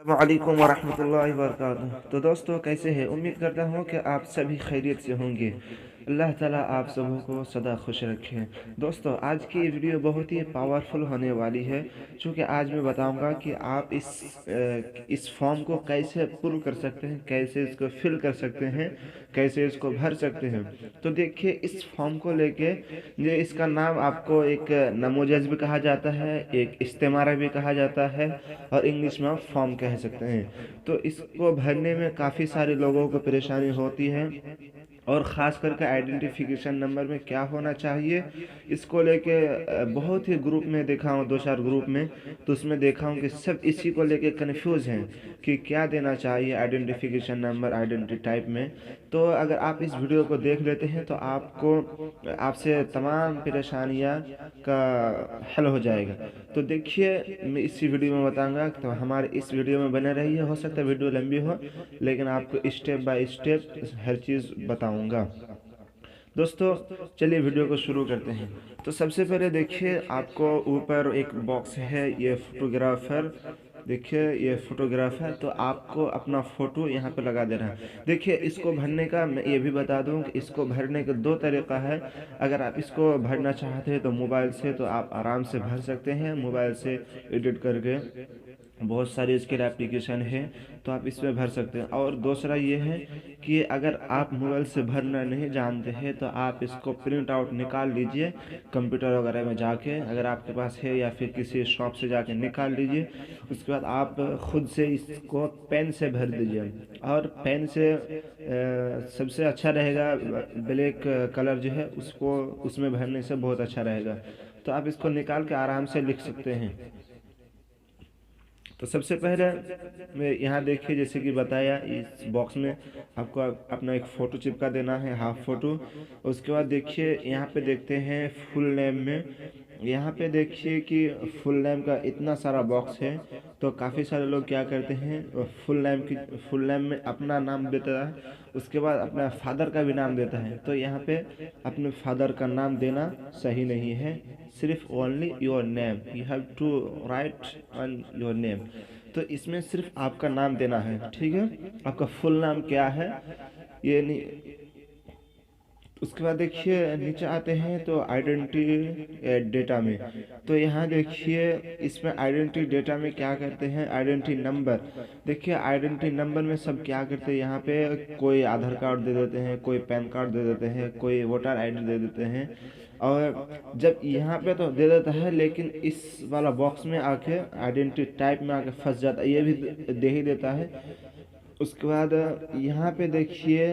वालेकुम वरहमतुल्लाहि वबरकातुहू। तो दोस्तों कैसे हैं? उम्मीद करता हूँ कि आप सभी खैरियत से होंगे। अल्लाह ताला आप सबों को सदा खुश रखे। दोस्तों आज की ये वीडियो बहुत ही पावरफुल होने वाली है, क्योंकि आज मैं बताऊंगा कि आप इस फॉर्म को कैसे पुल कर सकते हैं, कैसे इसको फिल कर सकते हैं, कैसे इसको भर सकते हैं। तो देखिए, इस फॉर्म को लेके ये इसका नाम आपको एक नमोजज भी कहा जाता है, एक इस्तेमारा भी कहा जाता है, और इंग्लिश में आप फॉर्म कह सकते हैं। तो इसको भरने में काफ़ी सारे लोगों को परेशानी होती है, और ख़ास करके आइडेंटिफिकेशन नंबर में क्या होना चाहिए इसको लेके बहुत ही ग्रुप में देखा हूँ, दो चार ग्रुप में, तो उसमें देखा हूँ कि सब इसी को लेके कंफ्यूज हैं कि क्या देना चाहिए आइडेंटिफिकेशन नंबर आइडेंटिटी टाइप में। तो अगर आप इस वीडियो को देख लेते हैं तो आपको आपसे तमाम परेशानियाँ का हल हो जाएगा। तो देखिए, मैं इसी वीडियो में बताऊंगा, तो हमारे इस वीडियो में बने रहिए। हो सकता है वीडियो लंबी हो, लेकिन आपको स्टेप बाय स्टेप हर चीज़ बताऊंगा। दोस्तों चलिए वीडियो को शुरू करते हैं। तो सबसे पहले देखिए, आपको ऊपर एक बॉक्स है, ये फोटोग्राफर, देखिए ये फोटोग्राफ है। तो आपको अपना फ़ोटो यहाँ पे लगा देना है। देखिए, इसको भरने का मैं ये भी बता दूं कि इसको भरने के दो तरीक़ा है। अगर आप इसको भरना चाहते हैं तो मोबाइल से तो आप आराम से भर सकते हैं, मोबाइल से एडिट करके। बहुत सारी इसके लिए एप्लीकेशन है, तो आप इसमें भर सकते हैं। और दूसरा ये है कि अगर आप मोबाइल से भरना नहीं जानते हैं तो आप इसको प्रिंट आउट निकाल लीजिए कंप्यूटर वगैरह में जाके, अगर आपके पास है, या फिर किसी शॉप से जाके निकाल लीजिए। उसके बाद आप खुद से इसको पेन से भर दीजिए, और पेन से सबसे अच्छा रहेगा, ब्लैक कलर जो है उसको उसमें भरने से बहुत अच्छा रहेगा। तो आप इसको निकाल के आराम से लिख सकते हैं। तो सबसे पहले मैं यहाँ देखिए, जैसे कि बताया, इस बॉक्स में आपको अपना एक फ़ोटो चिपका देना है, हाफ फ़ोटो। उसके बाद देखिए, यहाँ पे देखते हैं फुल नेम में, यहाँ पे देखिए कि फुल नेम का इतना सारा बॉक्स है। तो काफ़ी सारे लोग क्या करते हैं, फुल नेम में अपना नाम देता है, उसके बाद अपना फादर का भी नाम देता है। तो यहाँ पे अपने फादर का नाम देना सही नहीं है, सिर्फ only your name, you have to write on your name. तो इसमें सिर्फ आपका नाम देना है, ठीक है। आपका फुल नाम क्या है ये नहीं। उसके बाद देखिए नीचे आते हैं तो आइडेंटिटी डेटा में। तो यहाँ देखिए, इसमें आइडेंटिटी डेटा में क्या करते हैं, आइडेंटिटी नंबर। देखिए आइडेंटिटी नंबर में सब क्या करते हैं, यहाँ पे कोई आधार कार्ड दे देते हैं, कोई पैन कार्ड दे देते हैं, कोई वोटर आईडी दे देते हैं। और जब यहाँ पे तो दे देता है, लेकिन इस वाला बॉक्स में आके आइडेंटिटी टाइप में आके फंस जाता है, ये भी दे ही देता है। उसके बाद यहाँ पे देखिए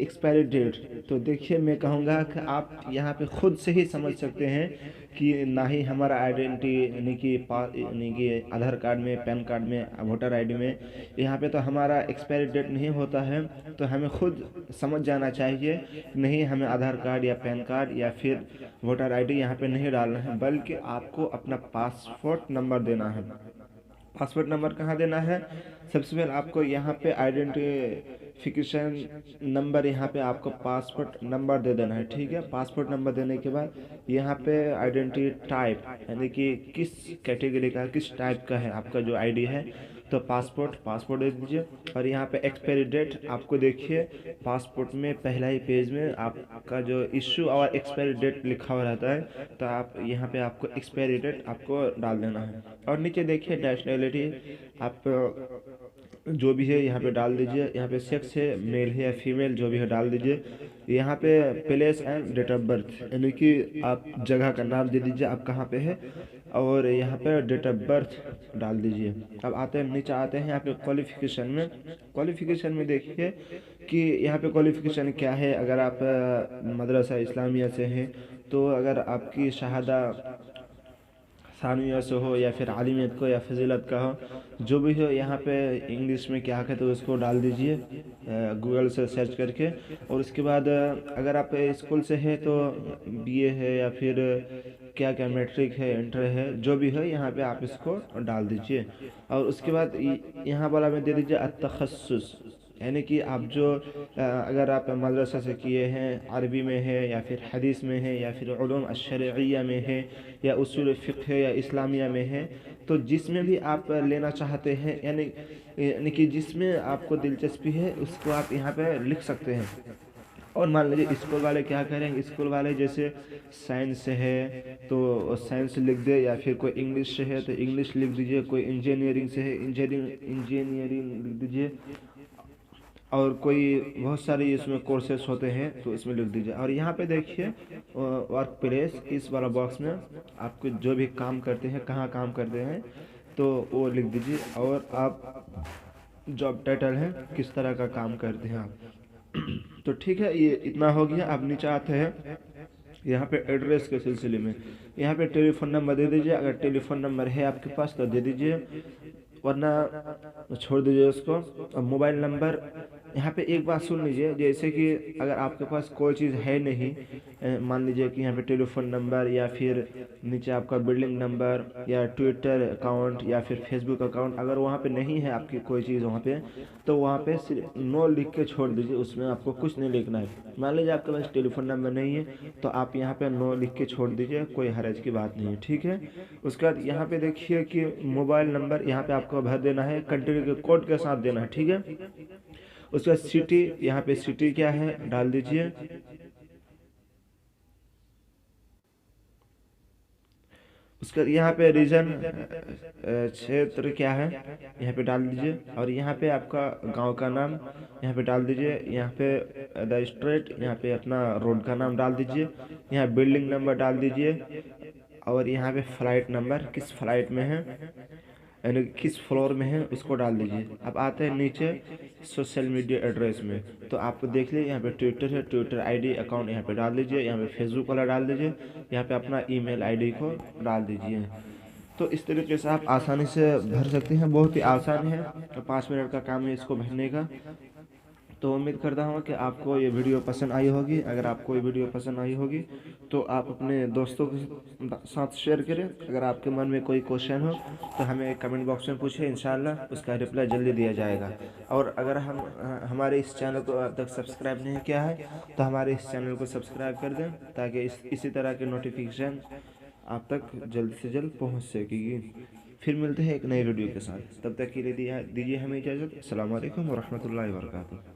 एक्सपायरी डेट। तो देखिए, मैं कहूँगा कि आप यहाँ पे खुद से ही समझ सकते हैं कि ना ही हमारा आइडेंटिटी यानी कि आधार कार्ड में, पैन कार्ड में, वोटर आईडी में, यहाँ पे तो हमारा एक्सपायरी डेट नहीं होता है। तो हमें खुद समझ जाना चाहिए, नहीं हमें आधार कार्ड या पैन कार्ड या फिर वोटर आईडी यहाँ पे नहीं डालना है, बल्कि आपको अपना पासपोर्ट नंबर देना है। पासपोर्ट नंबर कहाँ देना है? सबसे पहले आपको यहाँ पे आइडेंटिफिकेशन नंबर, यहाँ पे आपको पासपोर्ट नंबर दे देना है, ठीक है। पासपोर्ट नंबर देने के बाद यहाँ पे आइडेंटिटी टाइप, यानी कि किस कैटेगरी का, किस टाइप का है आपका जो आईडी है, तो पासपोर्ट दे दीजिए। और यहाँ पे एक्सपायरी डेट आपको देखिए, पासपोर्ट में पहला ही पेज में आपका जो इशू और एक्सपायरी डेट लिखा हुआ रहता है, तो आप यहाँ पे आपको एक्सपायरी डेट आपको डाल देना है। और नीचे देखिए नेशनैलिटी, आप जो भी है यहाँ पे डाल दीजिए। यहाँ पे सेक्स है, मेल है या फीमेल, जो भी है डाल दीजिए। यहाँ पे place and date of birth, यानी कि आप जगह का नाम दे दीजिए, आप कहाँ पे है, और यहाँ पे डेट ऑफ बर्थ डाल दीजिए। अब आते हैं नीचे, आते हैं यहाँ पे क्वालिफिकेशन में। क्वालिफिकेशन में देखिए कि यहाँ पे क्वालिफिकेशन क्या है। अगर आप मदरसा इस्लामिया से हैं, तो अगर आपकी शहादा सानिया से हो, या फिर आलिमियत को या फजीलत का हो, जो भी हो, यहाँ पे इंग्लिश में क्या कहते हैं तो उसको डाल दीजिए गूगल से सर्च करके। और उसके बाद अगर आप स्कूल से है तो बीए है, या फिर क्या क्या मैट्रिक है, इंटर है, जो भी है, यहाँ पे आप इसको डाल दीजिए। और उसके बाद यहाँ वाला में दे दीजिए अतखस्सुस, यानी कि आप जो अगर आप मदरसा से किए हैं, अरबी में है या फिर हदीस में है या फिर उलूम अश्शरिया में है या उसूल फ़िक़्ह है या इस्लामिया में है, तो जिसमें भी आप लेना चाहते हैं, यानी कि जिसमें आपको दिलचस्पी है उसको आप यहाँ पे लिख सकते हैं। और मान लीजिए स्कूल वाले क्या करेंगे, स्कूल वाले जैसे साइंस से है तो साइंस लिख दे, या फिर कोई इंग्लिश से है तो इंग्लिश लिख दीजिए, कोई इंजीनियरिंग से है इंजीनियरिंग लिख दीजिए, और कोई बहुत सारे इसमें कोर्सेस होते हैं तो इसमें लिख दीजिए। और यहाँ पे देखिए वर्क प्लेस, इस वाला बॉक्स में आपको जो भी काम करते हैं, कहाँ काम करते हैं, तो वो लिख दीजिए। और आप जॉब टाइटल है, किस तरह का काम करते हैं आप। तो ठीक है, ये इतना हो गया। अब नीचे आते हैं यहाँ पे एड्रेस के सिलसिले में। यहाँ पे टेलीफोन नंबर दे दीजिए, अगर टेलीफोन नंबर है आपके पास तो दे दीजिए, वरना छोड़ दीजिए उसको। अब मोबाइल नंबर, यहाँ पे एक बात सुन लीजिए, जैसे कि अगर आपके पास कोई चीज़ है नहीं, मान लीजिए कि यहाँ पे टेलीफोन नंबर या फिर नीचे आपका बिल्डिंग नंबर या ट्विटर अकाउंट या फिर फेसबुक अकाउंट, अगर वहाँ पे नहीं है आपकी कोई चीज़ वहाँ पे, तो वहाँ पे सिर्फ नो लिख के छोड़ दीजिए, उसमें आपको कुछ नहीं लिखना है। मान लीजिए आपके पास टेलीफोन नंबर नहीं है तो आप यहाँ पे नो लिख के छोड़ दीजिए, कोई हर्ज की बात नहीं है, ठीक है। उसके बाद यहाँ पे देखिए कि मोबाइल नंबर यहाँ पे आपको भर देना है, कंट्री के कोड के साथ देना है, ठीक है। उसके बाद सिटी, यहाँ पे सिटी क्या है डाल दीजिए। उसका यहाँ पे रीजन क्षेत्र क्या है यहाँ पे डाल दीजिए, और यहाँ पे आपका गांव का नाम यहाँ पे डाल दीजिए, यहाँ पे द स्ट्रीट, यहाँ पे अपना रोड का नाम डाल दीजिए, यहाँ बिल्डिंग नंबर डाल दीजिए, और यहाँ पे फ्लाइट नंबर, किस फ्लाइट में है यानी किस फ्लोर में है उसको डाल दीजिए। अब आते हैं नीचे सोशल मीडिया एड्रेस में, तो आपको देख लीजिए यहाँ पे ट्विटर है, ट्विटर आईडी अकाउंट यहाँ पे डाल दीजिए, यहाँ पे फेसबुक वाला डाल दीजिए, यहाँ पे अपना ईमेल आईडी को डाल दीजिए। तो इस तरीके से आप आसानी से भर सकते हैं, बहुत ही आसान है, 5 मिनट का काम है इसको भरने का। तो उम्मीद करता हूँ कि आपको ये वीडियो पसंद आई होगी। अगर आपको ये वीडियो पसंद आई होगी तो आप अपने दोस्तों के साथ शेयर करें। अगर आपके मन में कोई क्वेश्चन हो तो हमें कमेंट बॉक्स में पूछें, इंशाल्लाह उसका रिप्लाई जल्दी दिया जाएगा। और अगर हमारे इस चैनल को अब तक सब्सक्राइब नहीं किया है तो हमारे इस चैनल को सब्सक्राइब कर दें, ताकि इसी तरह के नोटिफिकेशन आप तक जल्द से जल्द पहुँच सकेगी। फिर मिलते हैं एक नए वीडियो के साथ, तब तक के लिए दीजिए हमें इजाज़त। अस्सलाम वालेकुम व रहमतुल्लाहि व बरकातुहू।